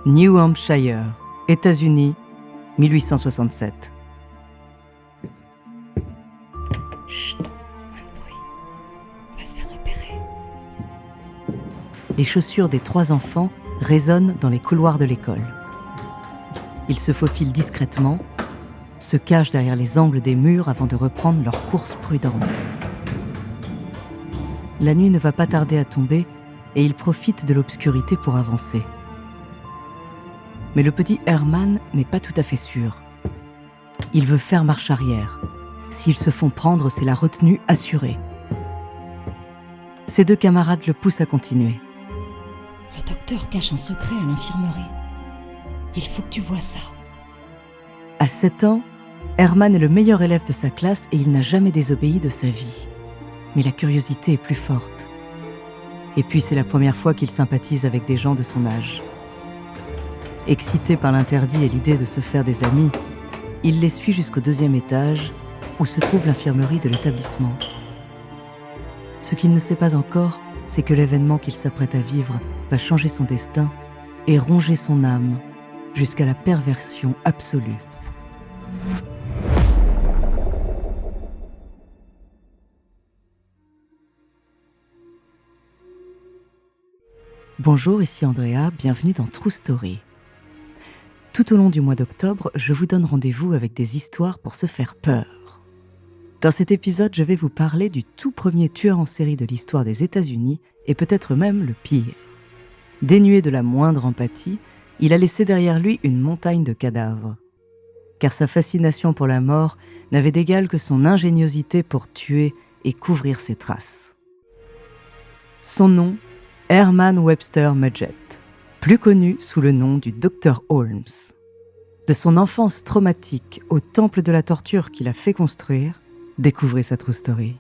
New Hampshire, États-Unis, 1867. Chut, moins de bruit. On va se faire repérer. Les chaussures des 3 enfants résonnent dans les couloirs de l'école. Ils se faufilent discrètement, se cachent derrière les angles des murs avant de reprendre leur course prudente. La nuit ne va pas tarder à tomber et ils profitent de l'obscurité pour avancer. Mais le petit Herman n'est pas tout à fait sûr. Il veut faire marche arrière. S'ils se font prendre, c'est la retenue assurée. Ses 2 camarades le poussent à continuer. Le docteur cache un secret à l'infirmerie. Il faut que tu vois ça. À 7 ans, Herman est le meilleur élève de sa classe et il n'a jamais désobéi de sa vie. Mais la curiosité est plus forte. Et puis c'est la première fois qu'il sympathise avec des gens de son âge. Excité par l'interdit et l'idée de se faire des amis, il les suit jusqu'au 2e étage, où se trouve l'infirmerie de l'établissement. Ce qu'il ne sait pas encore, c'est que l'événement qu'il s'apprête à vivre va changer son destin et ronger son âme jusqu'à la perversion absolue. Bonjour, ici Andrea, bienvenue dans True Story. Tout au long du mois d'octobre, je vous donne rendez-vous avec des histoires pour se faire peur. Dans cet épisode, je vais vous parler du tout premier tueur en série de l'histoire des États-Unis et peut-être même le pire. Dénué de la moindre empathie, il a laissé derrière lui une montagne de cadavres. Car sa fascination pour la mort n'avait d'égal que son ingéniosité pour tuer et couvrir ses traces. Son nom, Herman Webster Mudgett, plus connu sous le nom du Dr Holmes. De son enfance traumatique au temple de la torture qu'il a fait construire, découvrez sa true story.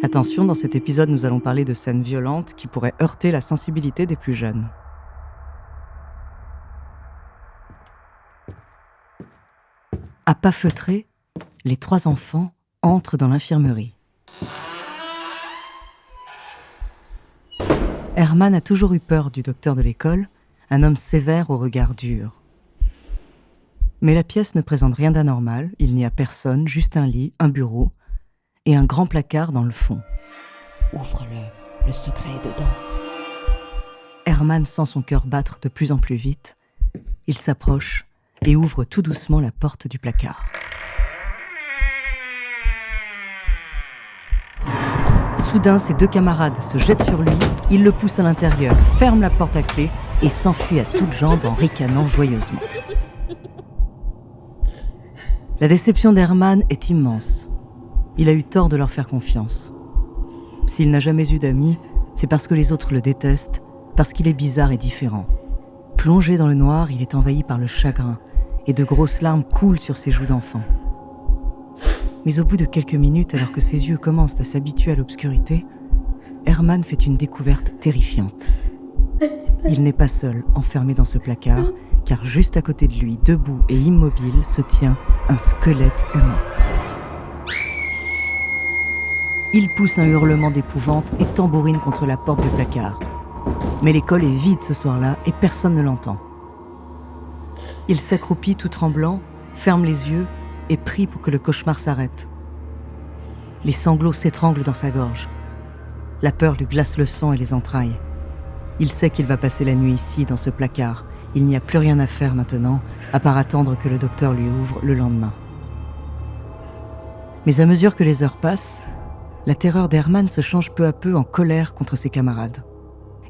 Attention, dans cet épisode, nous allons parler de scènes violentes qui pourraient heurter la sensibilité des plus jeunes. À pas feutrés, les 3 enfants entrent dans l'infirmerie. Herman a toujours eu peur du docteur de l'école, un homme sévère au regard dur. Mais la pièce ne présente rien d'anormal, il n'y a personne, juste un lit, un bureau et un grand placard dans le fond. Ouvre-le, le secret est dedans. Herman sent son cœur battre de plus en plus vite. Il s'approche et ouvre tout doucement la porte du placard. Soudain, ses 2 camarades se jettent sur lui, il le pousse à l'intérieur, ferme la porte à clé et s'enfuit à toutes jambes en ricanant joyeusement. La déception d'Herman est immense. Il a eu tort de leur faire confiance. S'il n'a jamais eu d'amis, c'est parce que les autres le détestent, parce qu'il est bizarre et différent. Plongé dans le noir, il est envahi par le chagrin, et de grosses larmes coulent sur ses joues d'enfant. Mais au bout de quelques minutes, alors que ses yeux commencent à s'habituer à l'obscurité, Herman fait une découverte terrifiante. Il n'est pas seul, enfermé dans ce placard, car juste à côté de lui, debout et immobile, se tient un squelette humain. Il pousse un hurlement d'épouvante et tambourine contre la porte du placard. Mais l'école est vide ce soir-là et personne ne l'entend. Il s'accroupit tout tremblant, ferme les yeux et prie pour que le cauchemar s'arrête. Les sanglots s'étranglent dans sa gorge. La peur lui glace le sang et les entrailles. Il sait qu'il va passer la nuit ici, dans ce placard. Il n'y a plus rien à faire maintenant, à part attendre que le docteur lui ouvre le lendemain. Mais à mesure que les heures passent, la terreur d'Herman se change peu à peu en colère contre ses camarades.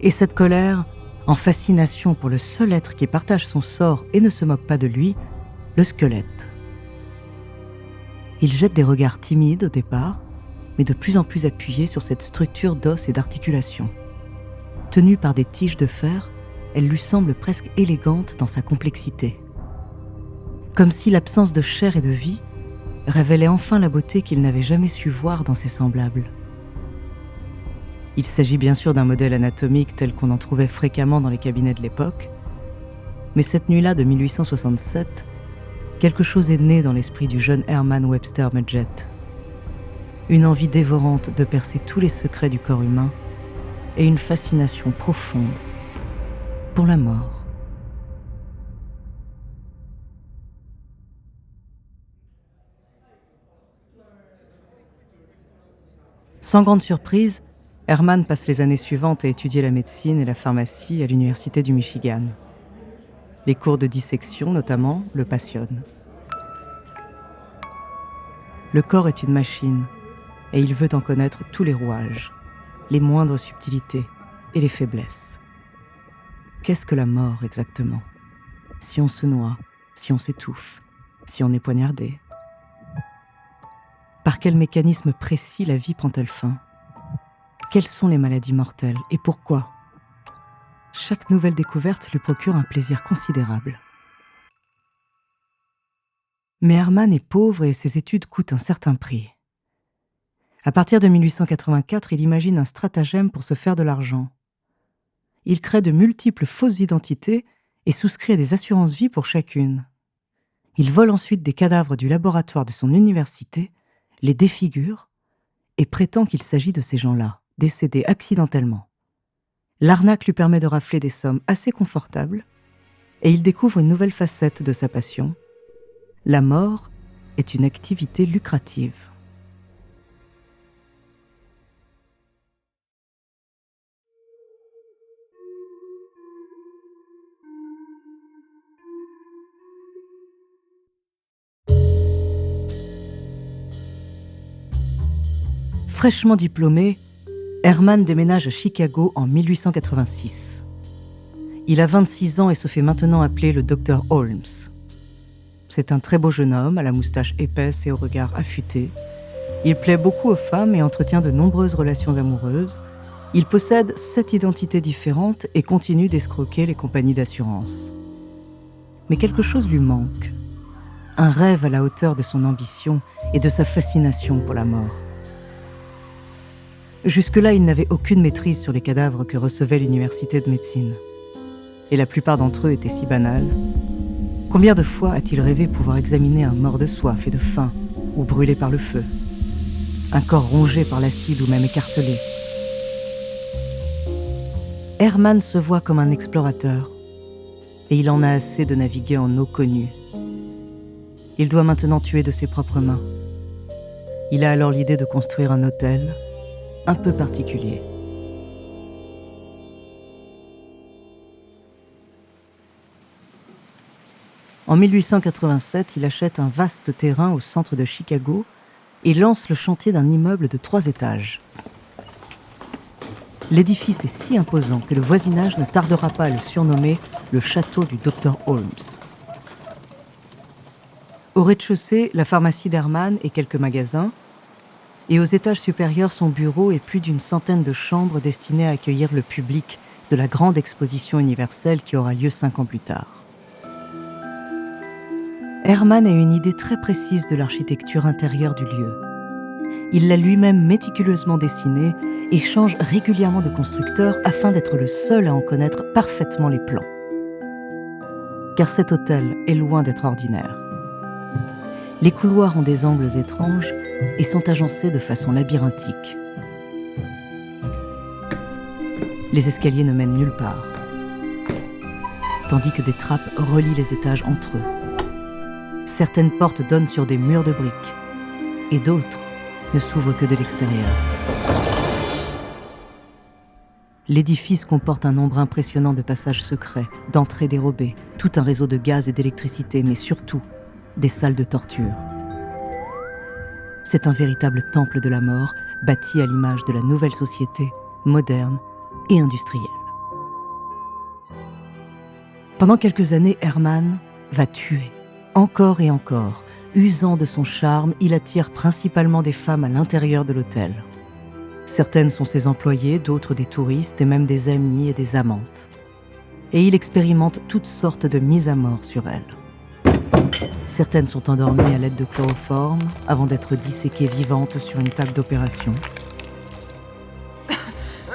Et cette colère, en fascination pour le seul être qui partage son sort et ne se moque pas de lui, le squelette. Il jette des regards timides au départ, mais de plus en plus appuyés sur cette structure d'os et d'articulation. Tenue par des tiges de fer, elle lui semble presque élégante dans sa complexité. Comme si l'absence de chair et de vie révélait enfin la beauté qu'il n'avait jamais su voir dans ses semblables. Il s'agit bien sûr d'un modèle anatomique tel qu'on en trouvait fréquemment dans les cabinets de l'époque, mais cette nuit-là de 1867, quelque chose est né dans l'esprit du jeune Herman Webster Mudgett. Une envie dévorante de percer tous les secrets du corps humain et une fascination profonde pour la mort. Sans grande surprise, Herman passe les années suivantes à étudier la médecine et la pharmacie à l'université du Michigan. Les cours de dissection, notamment, le passionnent. Le corps est une machine, et il veut en connaître tous les rouages, les moindres subtilités et les faiblesses. Qu'est-ce que la mort exactement? Si on se noie, si on s'étouffe, si on est poignardé? Par quel mécanisme précis la vie prend-elle fin? Quelles sont les maladies mortelles et pourquoi? Chaque nouvelle découverte lui procure un plaisir considérable. Mais Herman est pauvre et ses études coûtent un certain prix. À partir de 1884, il imagine un stratagème pour se faire de l'argent. Il crée de multiples fausses identités et souscrit à des assurances-vie pour chacune. Il vole ensuite des cadavres du laboratoire de son université, les défigure et prétend qu'il s'agit de ces gens-là, décédés accidentellement. L'arnaque lui permet de rafler des sommes assez confortables et il découvre une nouvelle facette de sa passion. La mort est une activité lucrative. Fraîchement diplômé, Herman déménage à Chicago en 1886. Il a 26 ans et se fait maintenant appeler le Dr Holmes. C'est un très beau jeune homme, à la moustache épaisse et au regard affûté. Il plaît beaucoup aux femmes et entretient de nombreuses relations amoureuses. Il possède 7 identités différentes et continue d'escroquer les compagnies d'assurance. Mais quelque chose lui manque. Un rêve à la hauteur de son ambition et de sa fascination pour la mort. Jusque-là, il n'avait aucune maîtrise sur les cadavres que recevait l'université de médecine. Et la plupart d'entre eux étaient si banals. Combien de fois a-t-il rêvé pouvoir examiner un mort de soif et de faim, ou brûlé par le feu? Un corps rongé par l'acide ou même écartelé? Herman se voit comme un explorateur, et il en a assez de naviguer en eau connue. Il doit maintenant tuer de ses propres mains. Il a alors l'idée de construire un hôtel un peu particulier. En 1887, il achète un vaste terrain au centre de Chicago et lance le chantier d'un immeuble de 3 étages. L'édifice est si imposant que le voisinage ne tardera pas à le surnommer le château du Dr Holmes. Au rez-de-chaussée, la pharmacie d'Herman et quelques magasins, et aux étages supérieurs son bureau et plus d'une centaine de chambres destinées à accueillir le public de la grande exposition universelle qui aura lieu 5 ans plus tard. Herman a une idée très précise de l'architecture intérieure du lieu. Il l'a lui-même méticuleusement dessinée et change régulièrement de constructeur afin d'être le seul à en connaître parfaitement les plans. Car cet hôtel est loin d'être ordinaire. Les couloirs ont des angles étranges et sont agencés de façon labyrinthique. Les escaliers ne mènent nulle part, tandis que des trappes relient les étages entre eux. Certaines portes donnent sur des murs de briques, et d'autres ne s'ouvrent que de l'extérieur. L'édifice comporte un nombre impressionnant de passages secrets, d'entrées dérobées, tout un réseau de gaz et d'électricité, mais surtout des salles de torture. C'est un véritable temple de la mort, bâti à l'image de la nouvelle société, moderne et industrielle. Pendant quelques années, Herman va tuer, encore et encore. Usant de son charme, il attire principalement des femmes à l'intérieur de l'hôtel. Certaines sont ses employées, d'autres des touristes et même des amies et des amantes. Et il expérimente toutes sortes de mises à mort sur elles. Certaines sont endormies à l'aide de chloroforme avant d'être disséquées vivantes sur une table d'opération.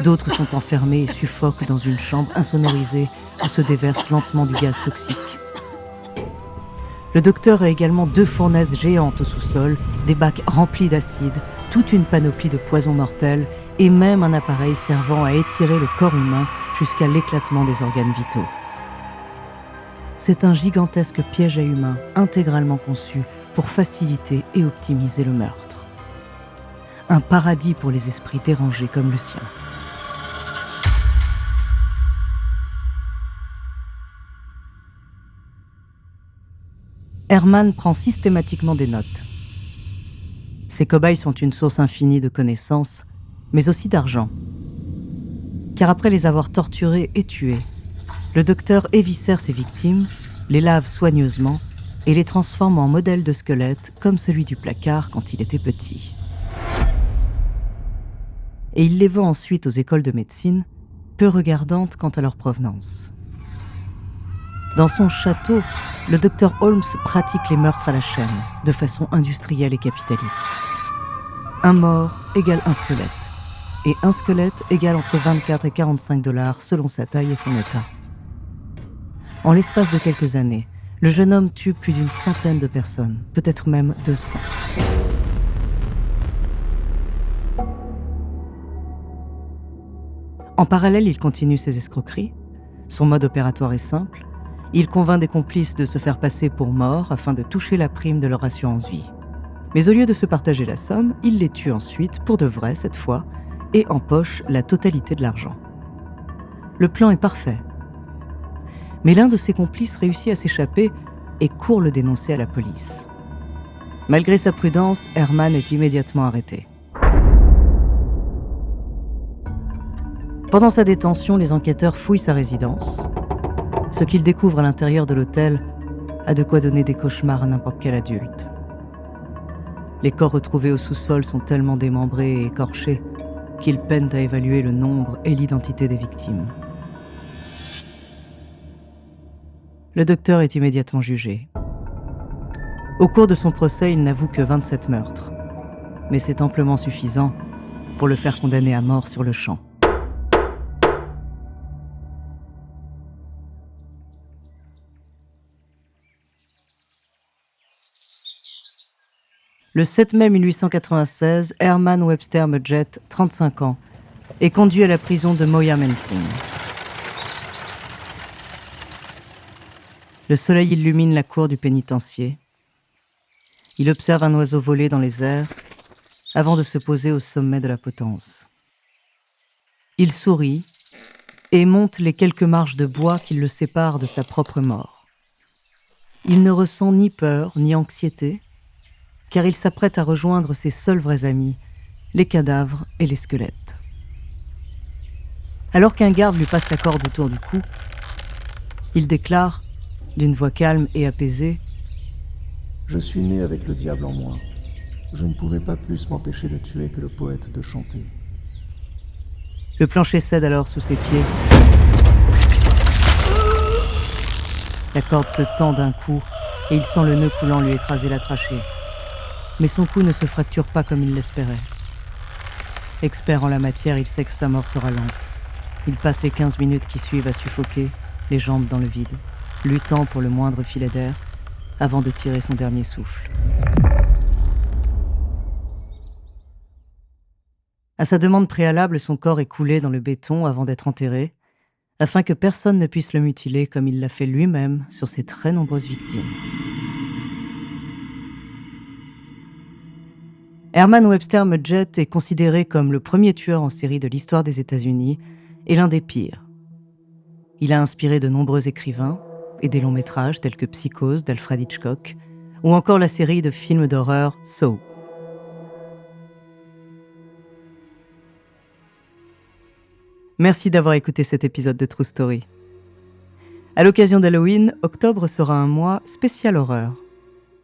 D'autres sont enfermées et suffoquent dans une chambre insonorisée où se déverse lentement du gaz toxique. Le docteur a également 2 fournaises géantes au sous-sol, des bacs remplis d'acide, toute une panoplie de poisons mortels et même un appareil servant à étirer le corps humain jusqu'à l'éclatement des organes vitaux. C'est un gigantesque piège à humains intégralement conçu pour faciliter et optimiser le meurtre. Un paradis pour les esprits dérangés comme le sien. Herman prend systématiquement des notes. Ses cobayes sont une source infinie de connaissances, mais aussi d'argent. Car après les avoir torturés et tués, le docteur éviscère ses victimes, les lave soigneusement et les transforme en modèles de squelettes comme celui du placard quand il était petit. Et il les vend ensuite aux écoles de médecine, peu regardantes quant à leur provenance. Dans son château, le docteur Holmes pratique les meurtres à la chaîne, de façon industrielle et capitaliste. Un mort égale un squelette, et un squelette égale entre 24 et 45 $ selon sa taille et son état. En l'espace de quelques années, le jeune homme tue plus d'une centaine de personnes, peut-être même 200. En parallèle, il continue ses escroqueries. Son mode opératoire est simple. Il convainc des complices de se faire passer pour morts afin de toucher la prime de leur assurance vie. Mais au lieu de se partager la somme, il les tue ensuite, pour de vrai cette fois, et empoche la totalité de l'argent. Le plan est parfait. Mais l'un de ses complices réussit à s'échapper et court le dénoncer à la police. Malgré sa prudence, Herman est immédiatement arrêté. Pendant sa détention, les enquêteurs fouillent sa résidence. Ce qu'ils découvrent à l'intérieur de l'hôtel a de quoi donner des cauchemars à n'importe quel adulte. Les corps retrouvés au sous-sol sont tellement démembrés et écorchés qu'ils peinent à évaluer le nombre et l'identité des victimes. Le docteur est immédiatement jugé. Au cours de son procès, il n'avoue que 27 meurtres, mais c'est amplement suffisant pour le faire condamner à mort sur le champ. Le 7 mai 1896, Herman Webster Mudgett, 35 ans, est conduit à la prison de Moyamensing. Le soleil illumine la cour du pénitencier. Il observe un oiseau voler dans les airs avant de se poser au sommet de la potence. Il sourit et monte les quelques marches de bois qui le séparent de sa propre mort. Il ne ressent ni peur ni anxiété, car il s'apprête à rejoindre ses seuls vrais amis, les cadavres et les squelettes. Alors qu'un garde lui passe la corde autour du cou, il déclare, d'une voix calme et apaisée, « Je suis né avec le diable en moi. Je ne pouvais pas plus m'empêcher de tuer que le poète de chanter. » Le plancher cède alors sous ses pieds. La corde se tend d'un coup et il sent le nœud coulant lui écraser la trachée. Mais son cou ne se fracture pas comme il l'espérait. Expert en la matière, il sait que sa mort sera lente. Il passe les 15 minutes qui suivent à suffoquer, les jambes dans le vide, luttant pour le moindre filet d'air, avant de tirer son dernier souffle. À sa demande préalable, son corps est coulé dans le béton avant d'être enterré, afin que personne ne puisse le mutiler comme il l'a fait lui-même sur ses très nombreuses victimes. Herman Webster Mudgett est considéré comme le premier tueur en série de l'histoire des États-Unis et l'un des pires. Il a inspiré de nombreux écrivains et des longs métrages tels que Psychose d'Alfred Hitchcock ou encore la série de films d'horreur Saw. Merci d'avoir écouté cet épisode de True Story. À l'occasion d'Halloween, octobre sera un mois spécial horreur.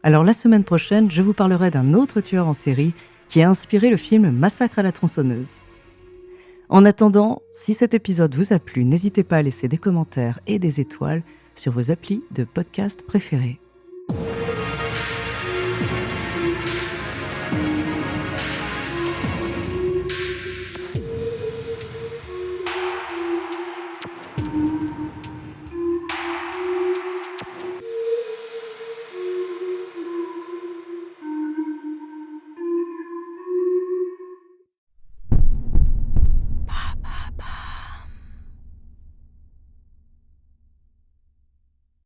Alors la semaine prochaine, je vous parlerai d'un autre tueur en série qui a inspiré le film Massacre à la tronçonneuse. En attendant, si cet épisode vous a plu, n'hésitez pas à laisser des commentaires et des étoiles sur vos applis de podcast préférés.